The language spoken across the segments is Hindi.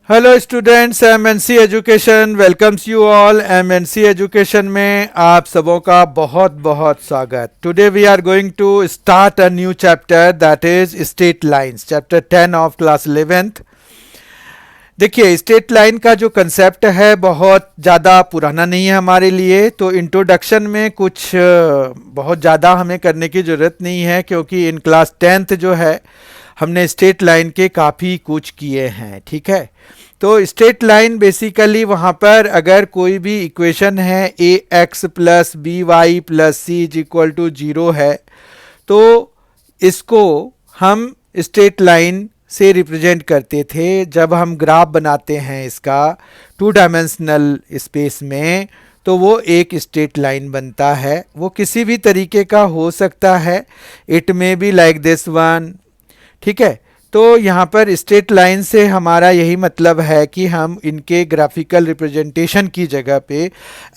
Hello students, MNC education welcomes you all. MNC education में आप सबों का बहुत बहुत स्वागत। Today we are going to start a new chapter that is straight lines, chapter 10 of class 11th। देखिए, स्ट्रेट लाइन का जो कंसेप्ट है बहुत ज़्यादा पुराना नहीं है हमारे लिए, तो इंट्रोडक्शन में कुछ बहुत ज़्यादा हमें करने की ज़रूरत नहीं है, क्योंकि इन क्लास 10th जो है हमने स्ट्रेट लाइन के काफ़ी कुछ किए हैं। ठीक है, तो स्ट्रेट लाइन बेसिकली वहाँ पर अगर कोई भी इक्वेशन है a x plus b y plus c is equal to 0 है, तो इसको हम स्ट्रेट लाइन से रिप्रेजेंट करते थे। जब हम ग्राफ बनाते हैं इसका 2 डायमेंशनल स्पेस में, तो वो एक स्ट्रेट लाइन बनता है। वो किसी भी तरीके का हो सकता है, it may be like this one. ठीक है, तो यहाँ पर स्ट्रेट लाइन से हमारा यही मतलब है कि हम इनके ग्राफिकल रिप्रेजेंटेशन की जगह पे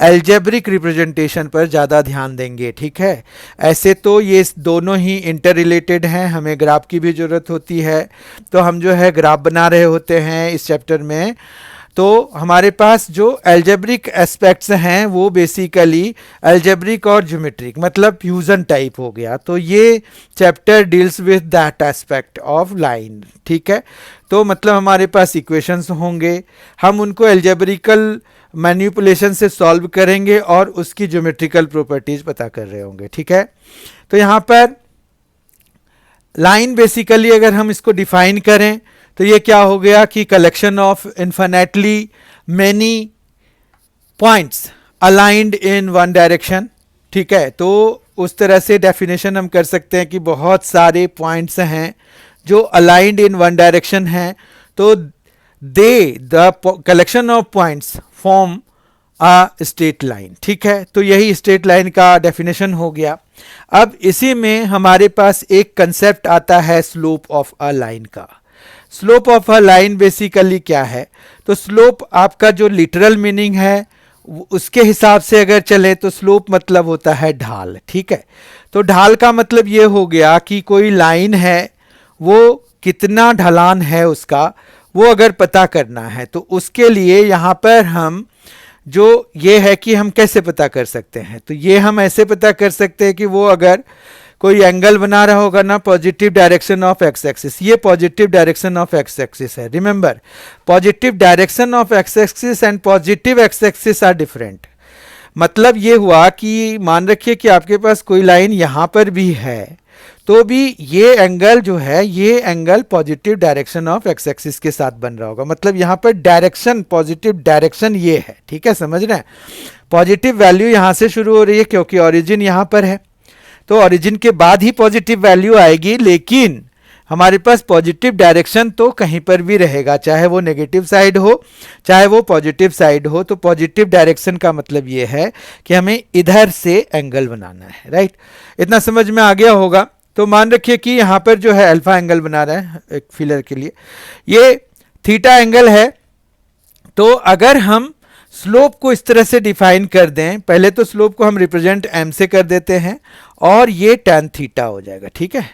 एल्जेब्रिक रिप्रेजेंटेशन पर ज़्यादा ध्यान देंगे। ठीक है, ऐसे तो ये दोनों ही इंटर रिलेटेड हैं, हमें ग्राफ की भी ज़रूरत होती है, तो हम जो है ग्राफ बना रहे होते हैं इस चैप्टर में। तो हमारे पास जो एल्जेब्रिक एस्पेक्ट्स हैं वो बेसिकली एल्जेब्रिक और ज्योमेट्रिक मतलब फ्यूजन टाइप हो गया, तो ये chapter deals with that aspect of line. ठीक है, तो मतलब हमारे पास इक्वेशंस होंगे, हम उनको एल्जेब्रिकल मैनिपुलेशन से सॉल्व करेंगे और उसकी ज्योमेट्रिकल प्रॉपर्टीज पता कर रहे होंगे। ठीक है, तो यहाँ पर लाइन बेसिकली अगर हम इसको डिफाइन करें तो ये क्या हो गया कि collection of infinitely many points aligned in one direction. ठीक है, तो उस तरह से डेफिनेशन हम कर सकते हैं कि बहुत सारे पॉइंट्स हैं जो अलाइंड इन वन डायरेक्शन हैं, तो the collection of points form a straight line. ठीक है, तो यही स्ट्रेट लाइन का डेफिनेशन हो गया। अब इसी में हमारे पास एक कंसेप्ट आता है स्लोप ऑफ अ लाइन का। Slope of a line basically क्या है, तो स्लोप आपका जो लिटरल मीनिंग है उसके हिसाब से अगर चले तो स्लोप मतलब होता है ढाल। ठीक है, तो ढाल का मतलब ये हो गया कि कोई लाइन है वो कितना ढलान है उसका, वो अगर पता करना है तो उसके लिए यहाँ पर हम जो ये है कि हम कैसे पता कर सकते हैं, तो ये हम ऐसे पता कर सकते हैं कि वो अगर कोई एंगल बना रहा होगा ना positive direction of x axis, ये positive direction of x axis है। Remember, positive direction of x axis and positive x axis are different. मतलब ये हुआ कि मान रखिए कि आपके पास कोई लाइन यहाँ पर भी है, तो भी ये एंगल जो है ये angle positive direction of x axis के साथ बन रहा होगा। मतलब यहाँ पर डायरेक्शन, पॉजिटिव डायरेक्शन ये है। ठीक है, समझ रहे हैं, पॉजिटिव वैल्यू यहाँ से शुरू हो रही है क्योंकि ओरिजिन यहाँ पर है, तो ओरिजिन के बाद ही पॉजिटिव वैल्यू आएगी, लेकिन हमारे पास पॉजिटिव डायरेक्शन तो कहीं पर भी रहेगा, चाहे वो नेगेटिव साइड हो चाहे वो पॉजिटिव साइड हो। तो पॉजिटिव डायरेक्शन का मतलब ये है कि हमें इधर से एंगल बनाना है। राइट, इतना समझ में आ गया होगा। तो मान रखिए कि यहाँ पर जो है अल्फा एंगल बना रहा है एक फिलर के लिए, ये थीटा एंगल है। तो अगर हम स्लोप को इस तरह से डिफाइन कर दें, पहले तो स्लोप को हम रिप्रेजेंट एम से कर देते हैं और ये tan थीटा हो जाएगा। ठीक है,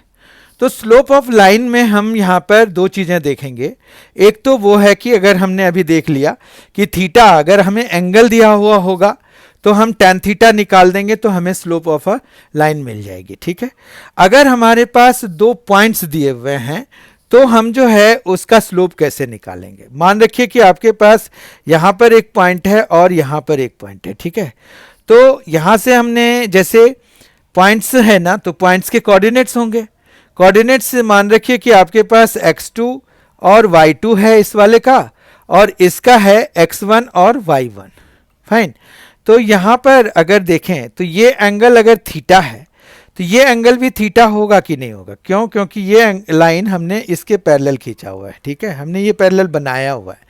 तो स्लोप ऑफ लाइन में हम यहाँ पर दो चीज़ें देखेंगे। एक तो वो है कि अगर हमने अभी देख लिया कि थीटा अगर हमें एंगल दिया हुआ होगा तो हम tan थीटा निकाल देंगे तो हमें स्लोप ऑफ अ लाइन मिल जाएगी। ठीक है, अगर हमारे पास दो पॉइंट्स दिए हुए हैं तो हम जो है उसका स्लोप कैसे निकालेंगे। मान रखिए कि आपके पास यहाँ पर एक पॉइंट है और यहाँ पर एक पॉइंट है। ठीक है, तो यहाँ से हमने जैसे पॉइंट्स है ना, तो पॉइंट्स के कोऑर्डिनेट्स होंगे। कोऑर्डिनेट्स मान रखिए कि आपके पास x2 और y2 है इस वाले का, और इसका है x1 और y1। फाइन, तो यहाँ पर अगर देखें तो ये एंगल अगर थीटा है तो ये एंगल भी थीटा होगा कि नहीं होगा? क्यों? क्योंकि ये लाइन हमने इसके पैरेलल खींचा हुआ है, ठीक है, हमने ये पैरेलल बनाया हुआ है,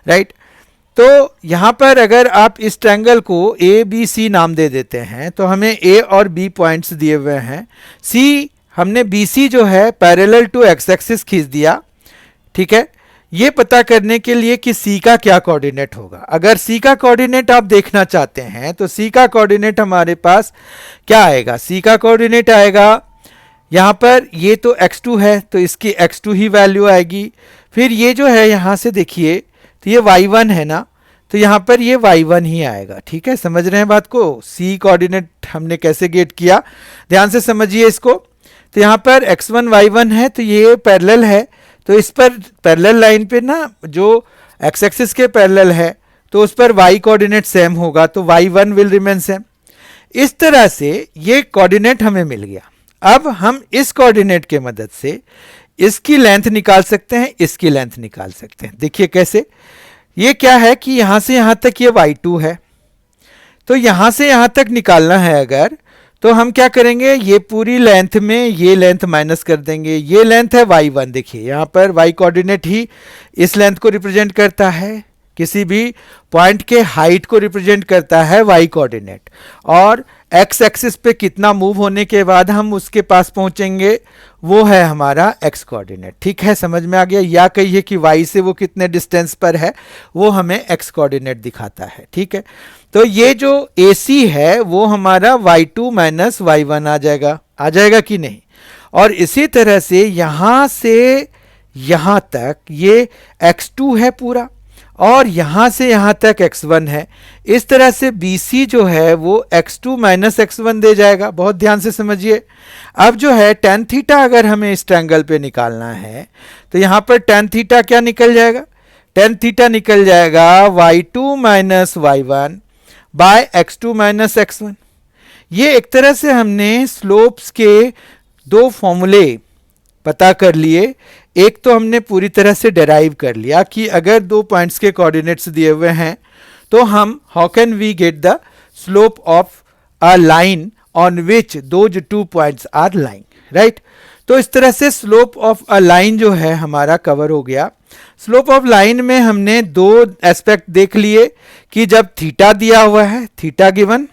राइट। तो यहां पर अगर आप इस ट्रायंगल को ए बी सी नाम दे देते हैं तो हमें ए और बी पॉइंट्स दिए हुए हैं, सी हमने बी सी जो है पैरेलल टू एक्स एक्सिस खींच दिया, ठीक है, ये पता करने के लिए कि सी का क्या कोऑर्डिनेट होगा। अगर सी का कोऑर्डिनेट आप देखना चाहते हैं तो सी का कोऑर्डिनेट हमारे पास क्या आएगा? सी का कोऑर्डिनेट आएगा यहां पर, ये तो x2 है तो इसकी x2 ही वैल्यू आएगी, फिर ये जो है यहां से देखिए तो ये y1 है ना, तो यहां पर ये y1 ही आएगा, ठीक है, समझ रहे हैं बात को? सी कोऑर्डिनेट हमने कैसे गेट किया, ध्यान से समझिए इसको। तो यहां पर x1 y1 है तो ये पैरेलल है, तो इस पर पैरेलल लाइन पे ना जो एक्स एक्सिस के पैरेलल है तो उस पर y कोऑर्डिनेट सेम होगा, तो y1 विल रिमेन सेम। इस तरह से ये कोऑर्डिनेट हमें मिल गया। अब हम इस कोऑर्डिनेट के मदद से इसकी लेंथ निकाल सकते हैं, इसकी लेंथ निकाल सकते हैं। देखिए कैसे, ये क्या है कि यहां से यहां तक ये y2 है, तो यहां से यहां तक निकालना है अगर, तो हम क्या करेंगे, ये पूरी लेंथ में ये लेंथ माइनस कर देंगे, ये लेंथ है y1, देखिए यहां पर y कोऑर्डिनेट ही इस लेंथ को रिप्रेजेंट करता है, किसी भी पॉइंट के हाइट को रिप्रेजेंट करता है y कोऑर्डिनेट, और x एक्सिस पे कितना मूव होने के बाद हम उसके पास पहुंचेंगे वो है हमारा x कोऑर्डिनेट, ठीक है, समझ में आ गया? या कहिए कि y से वो कितने डिस्टेंस पर है वो हमें x कोऑर्डिनेट दिखाता है, ठीक है। तो ये जो AC है वो हमारा y2 माइनस y1 आ जाएगा कि नहीं? और इसी तरह से यहां से यहां तक ये x2 है पूरा, और यहां से यहां तक x1 है, इस तरह से BC जो है वो x2 माइनस x1 दे जाएगा। बहुत ध्यान से समझिए। अब जो है tan थीटा अगर हमें इस ट्रायंगल पे निकालना है तो यहां पर tan थीटा क्या निकल जाएगा? tan थीटा निकल जाएगा y2 minus y1 bye x2 minus x1। ये एक तरह से हमने स्लोप्स के दो फॉर्मूले पता कर लिए। एक तो हमने पूरी तरह से डेराइव कर लिया कि अगर दो पॉइंट्स के कोऑर्डिनेट्स दिए हुए हैं तो हम how can we get the slope of a line on which those two points are lying, right. तो इस तरह से स्लोप ऑफ अ लाइन जो है हमारा कवर हो गया। स्लोप ऑफ लाइन में हमने दो एस्पेक्ट देख लिए कि जब थीटा दिया हुआ है, थीटा गिवन,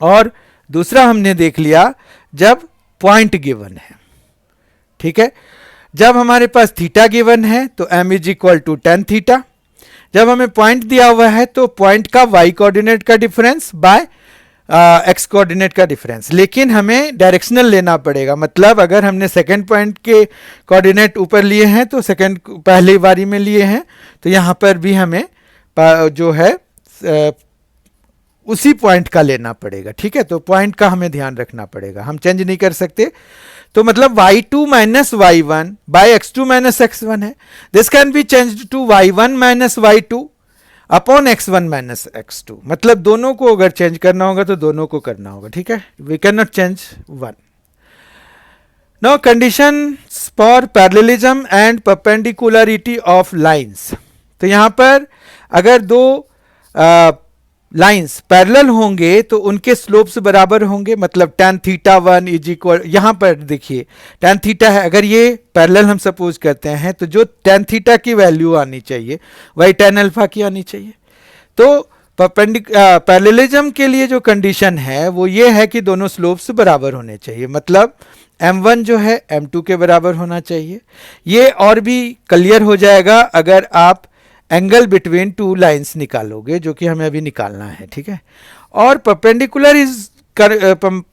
और दूसरा हमने देख लिया जब पॉइंट गिवन है, ठीक है। जब हमारे पास थीटा गिवन है तो m is equal to tan theta, जब हमें पॉइंट दिया हुआ है तो पॉइंट का y कोऑर्डिनेट का डिफरेंस बाय x कोऑर्डिनेट का डिफरेंस। लेकिन हमें डायरेक्शनल लेना पड़ेगा, मतलब अगर हमने सेकंड पॉइंट के कोऑर्डिनेट ऊपर लिए हैं तो सेकंड पहली बारी में लिए हैं तो यहां पर भी हमें जो है उसी पॉइंट का लेना पड़ेगा, ठीक है। तो पॉइंट का हमें ध्यान रखना पड़ेगा, हम चेंज नहीं कर सकते। तो मतलब y2 minus y1 bye x2 minus x1 है। This can be changed to y1 minus y2 upon x1 minus x2। मतलब दोनों को अगर चेंज करना होगा तो दोनों को करना होगा, ठीक है। We can not change one. Now conditions for parallelism and perpendicularity of lines. तो यहां पर अगर दो लाइंस पैरेलल होंगे तो उनके स्लोप्स बराबर होंगे, मतलब tan थीटा 1 इज इक्वल, यहां पर देखिए tan थीटा है, अगर ये पैरेलल हम सपोज करते हैं तो जो tan थीटा की वैल्यू आनी चाहिए वही tan अल्फा की आनी चाहिए। तो पैरेललिज्म के लिए जो कंडीशन है वो ये है कि दोनों स्लोप्स बराबर होने चाहिए, मतलब m1 जो है m2 के बराबर होना चाहिए। ये और भी क्लियर हो जाएगा अगर आप एंगल बिटवीन टू लाइंस निकालोगे, जो कि हमें अभी निकालना है, ठीक है। और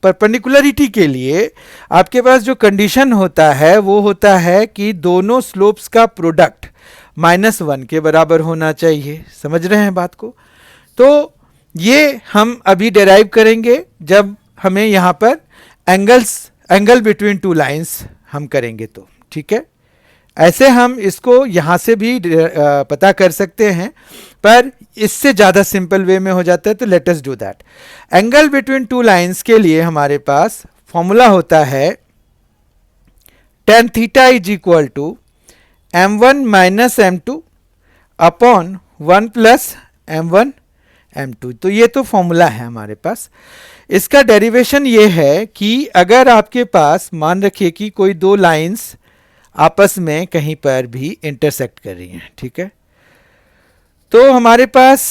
परपेंडिकुलरिटी के लिए आपके पास जो कंडीशन होता है वो होता है कि दोनों स्लोप्स का प्रोडक्ट -1 के बराबर होना चाहिए। समझ रहे हैं बात को? तो ये हम अभी डेराइव करेंगे जब हमें यहाँ पर एंगल बिटवीन टू लाइंस हम करेंगे तो, ठीक है। ऐसे हम इसको यहां से भी पता कर सकते हैं, पर इससे ज्यादा सिंपल वे में हो जाता है, तो let us do that. Angle between two lines के लिए हमारे पास फॉर्मूला होता है tan theta is equal to m1 minus m2 upon 1 plus m1 m2। तो ये तो फॉर्मूला है हमारे पास। इसका डेरिवेशन ये है कि अगर आपके पास मान रखिए कि कोई दो लाइंस आपस में कहीं पर भी इंटरसेक्ट कर रही हैं, ठीक है, तो हमारे पास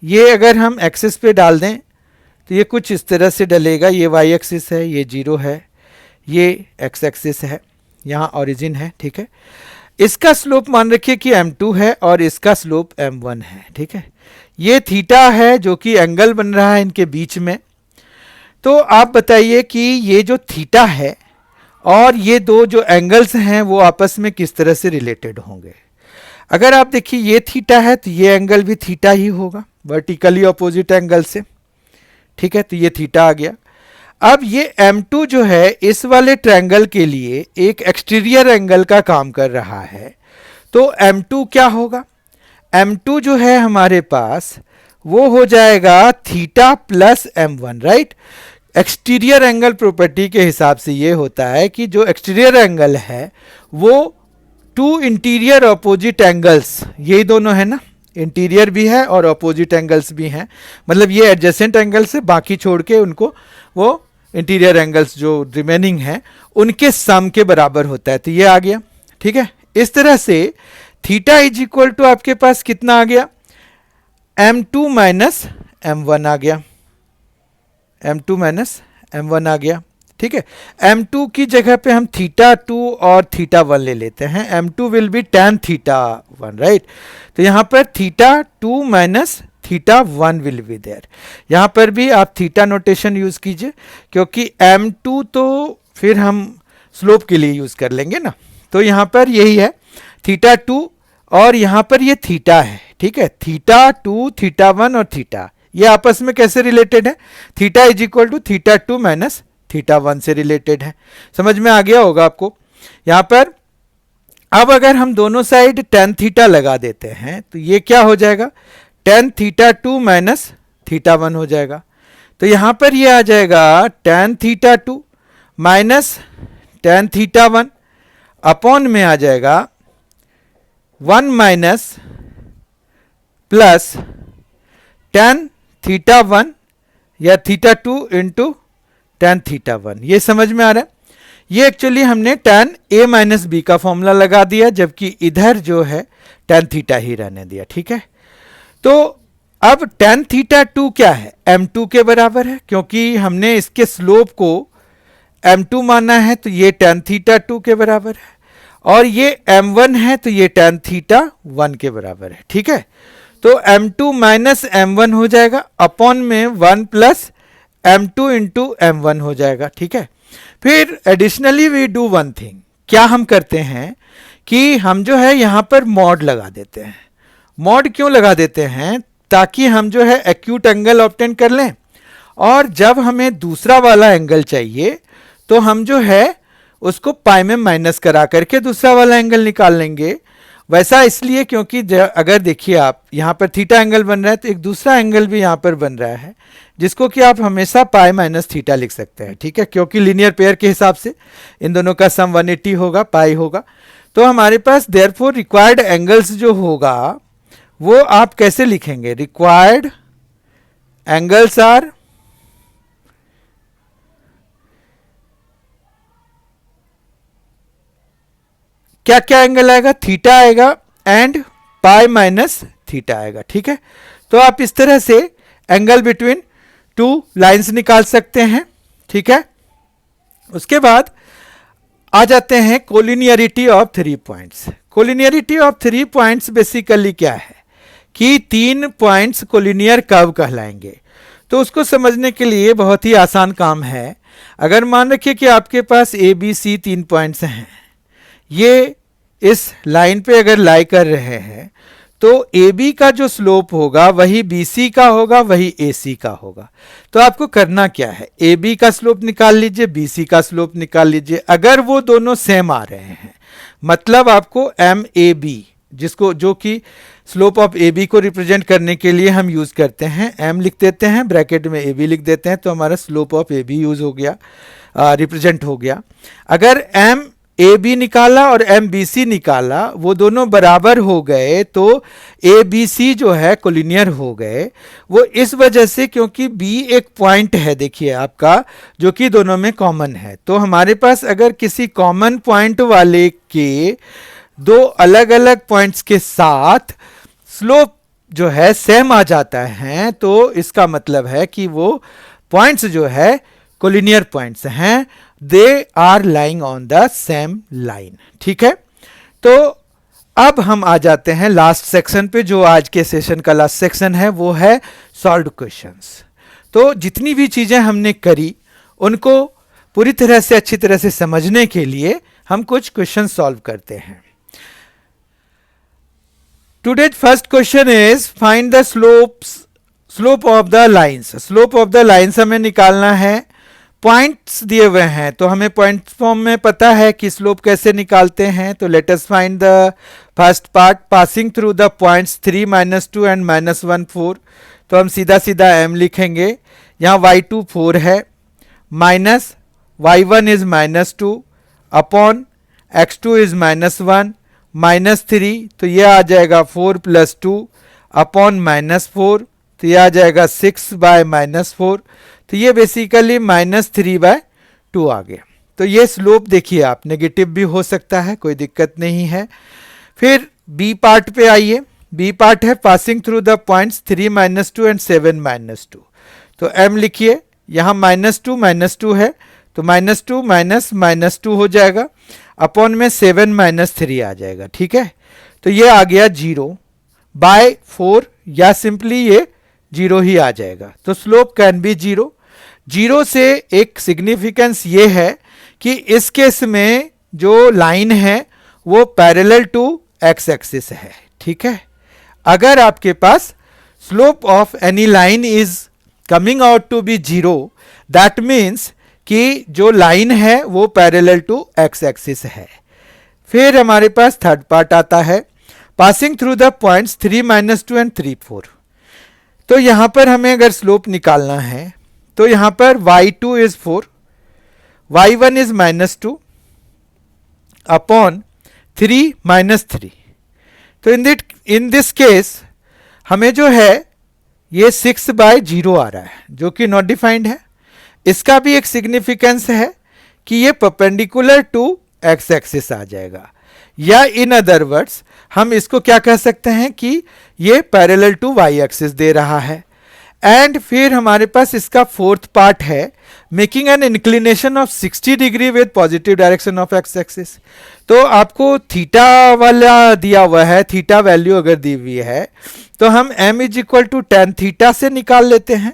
ये अगर हम एक्सिस पे डाल दें तो ये कुछ इस तरह से डलेगा। ये वाई एक्सिस है, ये 0 है, ये एक्स एक्सिस है, यहाँ ओरिजिन है, ठीक है। इसका स्लोप मान रखिए कि m2 है और इसका स्लोप m1 है, ठीक है। ये थीटा है जो कि एंगल बन रहा है इनके बीच में। तो आप बताइए कि ये जो थीटा है और ये दो जो एंगल्स हैं वो आपस में किस तरह से रिलेटेड होंगे। अगर आप देखिए ये थीटा है तो ये एंगल भी थीटा ही होगा, वर्टिकली अपोजिट एंगल से, ठीक है। तो ये थीटा आ गया। अब ये m2 जो है इस वाले ट्रायंगल के लिए एक एक्सटीरियर एंगल का काम कर रहा है। तो m2 क्या होगा, m2 जो है हमारे पास वो हो जाएगा theta plus m1, right. Exterior angle property के हिसाब से ये होता है कि जो एक्सटीरियर एंगल है वो टू इंटीरियर अपोजिट एंगल्स, यही दोनों है ना, इंटीरियर भी है और अपोजिट एंगल्स भी हैं, मतलब ये एडजेसेंट एंगल्स है, बाकी छोड़ के उनको वो इंटीरियर एंगल्स जो रिमेनिंग हैं उनके सम के बराबर होता है। तो ये आ गया, ठीक है। इस तरह से थीटा इज इक्वल टू आपके पास कितना आ गया, m2 माइनस m1 आ गया, m2 माइनस m1 आ गया, ठीक है। m2 की जगह पे हम थीटा 2 और थीटा 1 ले लेते हैं, m2 will be tan theta 1, right. तो यहाँ पर theta 2 minus theta 1 will be there. यहाँ पर भी आप थीटा नोटेशन यूज कीजिए क्योंकि m2 तो फिर हम स्लोप के लिए यूज कर लेंगे ना। तो यहाँ पर यही है थीटा 2 और यहाँ पर ये थीटा है, ठीक है। थीटा 2 थीटा 1 और थीटा ये आपस में कैसे रिलेटेड है, theta is equal to theta 2 minus theta 1 से रिलेटेड है। समझ में आ गया होगा आपको। यहाँ पर अब अगर हम दोनों साइड tan थीटा लगा देते हैं तो ये क्या हो जाएगा, tan थीटा 2 माइनस थीटा 1 हो जाएगा। तो यहाँ पर ये आ जाएगा tan theta 2 minus tan theta 1 upon में आ जाएगा 1 माइनस प्लस tan थीटा 1 या थीटा 2 इंटू tan थीटा 1। ये समझ में आ रहा है। ये एक्चुअली हमने tan a माइनस बी का फॉर्मूला लगा दिया जबकि इधर जो है tan थीटा ही रहने दिया, ठीक है। तो अब tan थीटा 2 क्या है, m2 के बराबर है क्योंकि हमने इसके स्लोप को m2 माना है, तो ये tan थीटा 2 के बराबर है और ये m1 है तो ये tan थीटा 1 के बराबर है, ठीक है। तो m2 माइनस m1 हो जाएगा अपॉन में 1 प्लस m2 इंटू m1 हो जाएगा, ठीक है। फिर additionally we do one thing, क्या हम करते हैं कि हम जो है यहाँ पर मॉड लगा देते हैं। मॉड क्यों लगा देते हैं, ताकि हम जो है एक्यूट एंगल ऑब्टेन कर लें और जब हमें दूसरा वाला एंगल चाहिए तो हम जो है उसको पाई में माइनस करा करके दूसरा वाला एंगल निकाल लेंगे। वैसा इसलिए क्योंकि अगर देखिए आप यहाँ पर थीटा एंगल बन रहा है तो एक दूसरा एंगल भी यहाँ पर बन रहा है जिसको कि आप हमेशा पाई माइनस थीटा लिख सकते हैं, ठीक है, क्योंकि लीनियर पेयर के हिसाब से इन दोनों का सम 180 होगा, पाई होगा। तो हमारे पास देयरफॉर रिक्वायर्ड एंगल्स जो होगा वो आप कैसे लिखेंगे, रिक्वायर्ड एंगल्स आर क्या क्या एंगल आएगा, थीटा आएगा एंड पाई माइनस थीटा आएगा, ठीक है। तो आप इस तरह से एंगल बिटवीन टू लाइंस निकाल सकते हैं, ठीक है। उसके बाद आ जाते हैं collinearity of 3 points. Collinearity of 3 points basically क्या है कि 3 पॉइंट्स कोलिनियर कब कहलाएंगे। तो उसको समझने के लिए बहुत ही आसान काम है। अगर मान रखिए कि आपके पास ए बी सी 3 पॉइंट्स हैं, ये इस लाइन पे अगर लाई कर रहे हैं तो ए बी का जो स्लोप होगा वही बी सी का होगा, वही ए सी का होगा। तो आपको करना क्या है, ए बी का स्लोप निकाल लीजिए, बी सी का स्लोप निकाल लीजिए। अगर वो दोनों सेम आ रहे हैं मतलब आपको एम ए बी, जिसको जो कि स्लोप ऑफ ए बी को रिप्रेजेंट करने के लिए हम यूज करते हैं, एम लिख देते हैं ब्रैकेट में ए बी लिख देते हैं, तो हमारा slope of A B use हो गया, रिप्रेजेंट हो गया। अगर एम ए बी निकाला और एम बी सी निकाला, वो दोनों बराबर हो गए तो ए बी सी जो है कोलिनियर हो गए। वो इस वजह से क्योंकि बी एक पॉइंट है देखिए आपका, जो कि दोनों में कॉमन है। तो हमारे पास अगर किसी कॉमन पॉइंट वाले के दो अलग अलग पॉइंट्स के साथ स्लोप जो है सेम आ जाता है, तो इसका मतलब है कि वो पॉइंट्स जो है कोलिनियर पॉइंट्स हैं, they are lying on the same line. ठीक है, तो अब हम आ जाते हैं लास्ट सेक्शन पे, जो आज के सेशन का लास्ट सेक्शन है, वो है सॉल्व्ड क्वेश्चंस। तो जितनी भी चीजें हमने करी उनको पूरी तरह से अच्छी तरह से समझने के लिए हम कुछ क्वेश्चन सॉल्व करते हैं। Today's first question is find the slope of the lines। slope of the lines हमें निकालना है। पॉइंट्स दिए हुए हैं तो हमें पॉइंट फॉर्म में पता है कि स्लोप कैसे निकालते हैं। तो let us find the first part, passing through the points 3, -2 and -1, 4। तो हम सीधा सीधा m लिखेंगे। यहाँ y2 4 है, minus y1 is -2 upon x2 is -1 -3, तो ये आ जाएगा 4 + 2 अपॉन -4, तो ये आ जाएगा 6/-4, तो ये बेसिकली -3/2 आ गया। तो ये स्लोप देखिए आप नेगेटिव भी हो सकता है, कोई दिक्कत नहीं है। फिर बी पार्ट पे आइए। बी पार्ट है passing through the points 3, -2 and 7, -2। तो m लिखिए, यहाँ -2 -2 है तो -2 -2 हो जाएगा, अपॉन में 7 -3 आ जाएगा। ठीक है, तो ये आ गया 0/4 या सिंपली ये 0 ही आ जाएगा। तो स्लोप कैन बी 0। 0 से एक सिग्निफिकेंस ये है कि इस केस में जो लाइन है वो पैरेलल टू एक्स एक्सिस है। ठीक है, अगर आपके पास slope of any line is coming out to be 0, that means कि जो लाइन है वो पैरेलल टू एक्स एक्सिस है। फिर हमारे पास थर्ड पार्ट आता है, passing through the points 3, -2 and 3, 4। तो यहां पर हमें अगर स्लोप निकालना है तो यहां पर y2 is 4, y1 is -2 upon 3 -3। तो इन दिस केस हमें जो है ये 6/0 आ रहा है, जो कि नॉट डिफाइंड है। इसका भी एक सिग्निफिकेंस है कि ये परपेंडिकुलर टू एक्स एक्सिस आ जाएगा, या इन अदर वर्ड्स हम इसको क्या कह सकते हैं कि ये पैरेलल टू वाई एक्सिस दे रहा है। एंड फिर हमारे पास इसका फोर्थ पार्ट है, making an inclination of 60 degree with positive direction of x axis. तो आपको थीटा वाला दिया हुआ है, थीटा वैल्यू अगर दी हुई है तो हम m = tan थीटा से निकाल लेते हैं,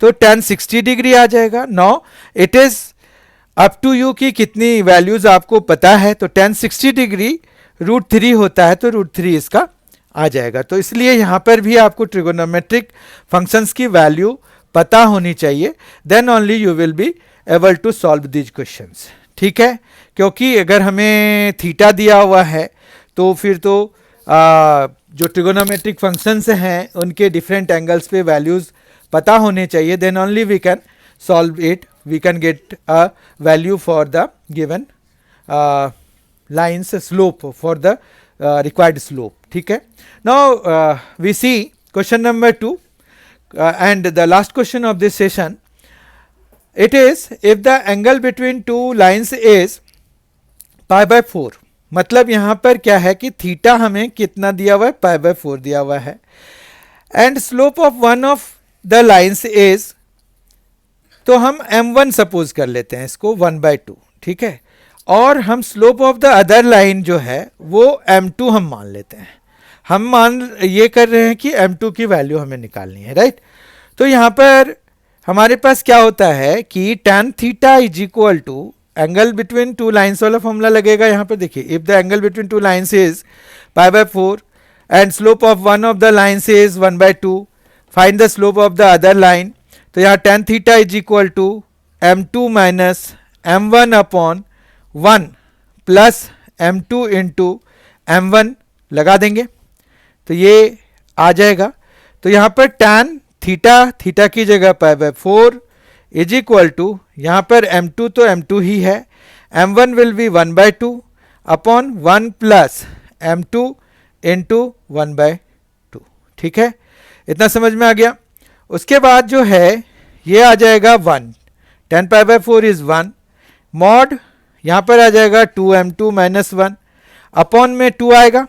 तो tan 60 डिग्री आ जाएगा। Now it is up to you कि कितनी वैल्यूज आपको पता है। तो tan 60 डिग्री √3 होता है, तो √3 इसका आ जाएगा। तो इसलिए यहाँ पर भी आपको ट्रिगोनोमेट्रिक फंक्शंस की वैल्यू पता होनी चाहिए, then only you will be able to solve these questions. ठीक है, क्योंकि अगर हमें थीटा दिया हुआ है तो फिर तो जो ट्रिगोनोमेट्रिक फंक्शंस हैं उनके डिफरेंट एंगल्स पे वैल्यूज पता होने चाहिए, then only we can solve it, we can get a value for the given lines slope for the required slope. ठीक है, now we see question number 2 and the last question of this session. It is if the angle between two lines is π/4, मतलब यहाँ पर क्या है कि थीटा हमें कितना दिया हुआ है, π/4 दिया हुआ है, and slope of one of the lines is, तो हम m1 सपोज कर लेते हैं इसको 1/2। ठीक है, और हम slope of the other line जो है वो m2 हम मान लेते हैं। हम ये कर रहे हैं कि m2 की वैल्यू हमें निकालनी है, राइट। तो यहाँ पर हमारे पास क्या होता है कि tan theta is equal to angle between two lines वाला फॉर्मूला लगेगा। यहाँ पर देखिए, if the angle between two lines is π/4 and slope of one of the lines is 1/2, find the slope of the other line. तो यहाँ tan theta is equal to m2 minus m1 upon 1 plus m2 into m1 लगा देंगे, तो ये आ जाएगा। तो यहाँ पर tan थीटा की जगह π/4 इज इक्वल टू, यहाँ पर m2 तो m2 ही है, m1 will be 1/2 upon 1 plus m2 into 1/2। ठीक है, इतना समझ में आ गया। उसके बाद जो है ये आ जाएगा 1, 10π/4 इज 1, मॉड यहाँ पर आ जाएगा 2m2 माइनस 1, अपॉन में 2 आएगा,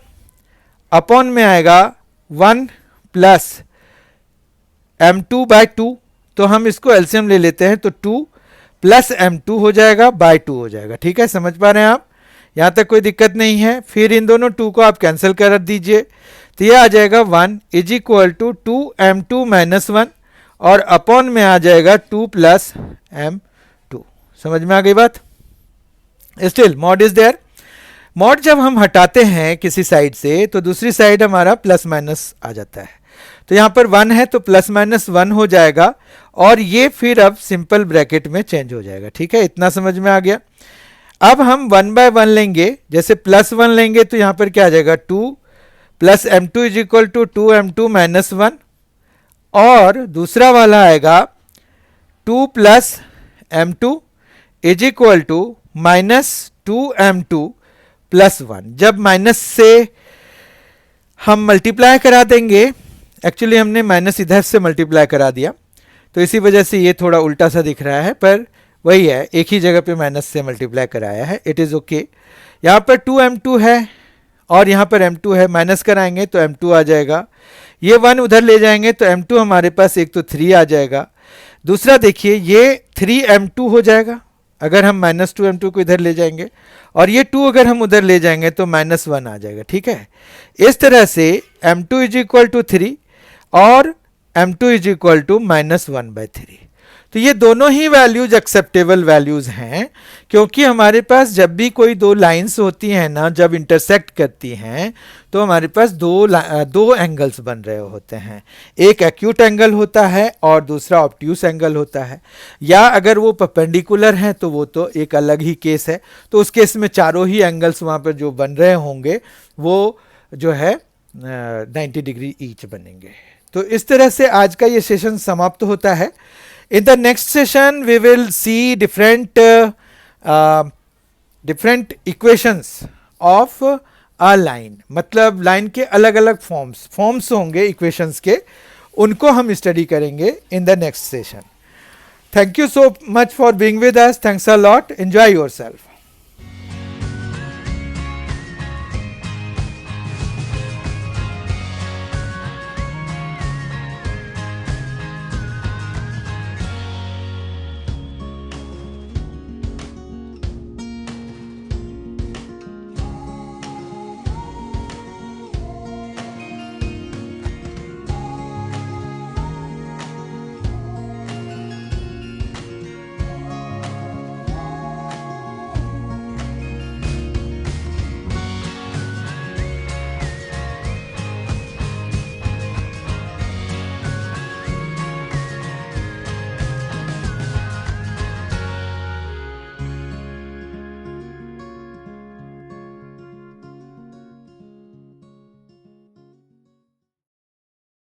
अपॉन में आएगा 1 प्लस m2/2, तो हम इसको एलसीएम ले लेते हैं, तो 2 प्लस m2 हो जाएगा बाय 2 हो जाएगा। ठीक है, समझ पा रहे हैं आप, यहाँ तक कोई दिक्कत नहीं है। फिर इन दोनों 2 को आप कैंसिल कर दीजिए, तो ये आ जाएगा 1 is equal to 2m2 minus 1 और अपॉन में आ जाएगा 2 प्लस m2। समझ में आ गई बात? Still mod is there. Mod जब हम हटाते हैं किसी साइड से तो दूसरी साइड हमारा प्लस माइनस आ जाता है, तो यहाँ पर 1 है तो प्लस माइनस 1 हो जाएगा और ये फिर अब सिंपल ब्रैकेट में चेंज हो जाएगा। ठीक है, इतना समझ में आ गया। अब हम 1/1 लेंगे, जैसे प्लस 1 लेंगे तो यहाँ पर क्या आ जाएगा 2 plus m2 is equal to 2m2 minus 1, और दूसरा वाला आएगा 2 plus m2 is equal to minus 2m2 plus 1। जब माइनस से हम मल्टीप्लाई करा देंगे, एक्चुअली हमने माइनस इधर से मल्टीप्लाई करा दिया तो इसी वजह से ये थोड़ा उल्टा सा दिख रहा है, पर वही है, एक ही जगह पे माइनस से मल्टीप्लाई कराया है, इट इज़ ओके। यहाँ पर 2m2 है और यहाँ पर m2 है, माइनस कराएंगे तो m2 आ जाएगा, ये 1 उधर ले जाएंगे तो m2 हमारे पास एक तो 3 आ जाएगा, दूसरा देखिए ये 3m2 हो जाएगा अगर हम माइनस 2m2 को इधर ले जाएंगे, और ये 2 अगर हम उधर ले जाएंगे तो माइनस 1 आ जाएगा। ठीक है, इस तरह से m2 इज इक्वल टू 3 और m2 is equal to minus 1/3। तो ये दोनों ही वैल्यूज एक्सेप्टेबल वैल्यूज हैं, क्योंकि हमारे पास जब भी कोई दो लाइंस होती हैं ना, जब इंटरसेक्ट करती हैं तो हमारे पास दो एंगल्स बन रहे होते हैं, एक एक्यूट एंगल होता है और दूसरा ऑब्ट्यूस एंगल होता है, या अगर वो परपेंडिकुलर हैं तो वो तो एक अलग ही केस है, तो उस केस में चारों ही एंगल्स वहाँ पर जो बन रहे होंगे वो जो है 90 डिग्री ईच बनेंगे। तो इस तरह से आज का ये सेशन समाप्त होता है। In the next session we will see different equations of a line, मतलब लाइन के अलग अलग फॉर्म्स होंगे इक्वेशंस के, उनको हम स्टडी करेंगे in the next session. Thank you so much for being with us. Thanks a lot. Enjoy yourself.